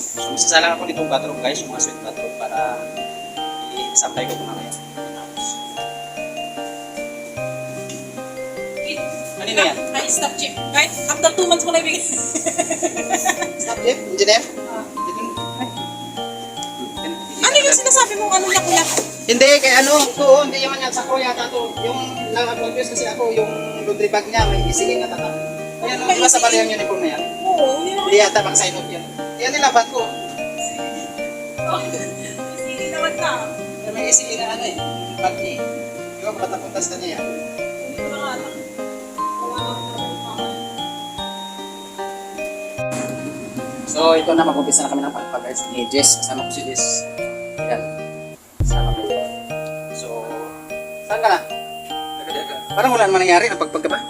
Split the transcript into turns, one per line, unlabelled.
So, masasalang ako nitong bathroom guys, yung mga sweet bathroom para i-supply ko mamaya. Kanina yan?
Ay, stop chip. Kahit after 2 months ko na ibigay.
Stop Jeff, engineer?
Ano yung sinasabi mong ano na kuya?
Hindi, kaya ano, ito, hindi naman yan sa ko yata to. Yung nag-confuse kasi ako, yung laundry bag niya, may isigin na tatak. Ayan, no, di ba sa bali yung uniform na yan?
Oo, hindi naman.
Hindi yata, mag-sign off yan. Yan nilabat ko.
Hindi naman ka.
May isigin na ano eh, bag niya eh. Di ba, patapuntas na niya yan.
Hindi ko na nga alam.
So, ito na, mag-umpisa na kami ng pagpag guys. Ni Jess, kasama ko si Jess. Yan. Kasama ko. So, saan ka na? Parang wala naman nangyari, napagpag ka ba?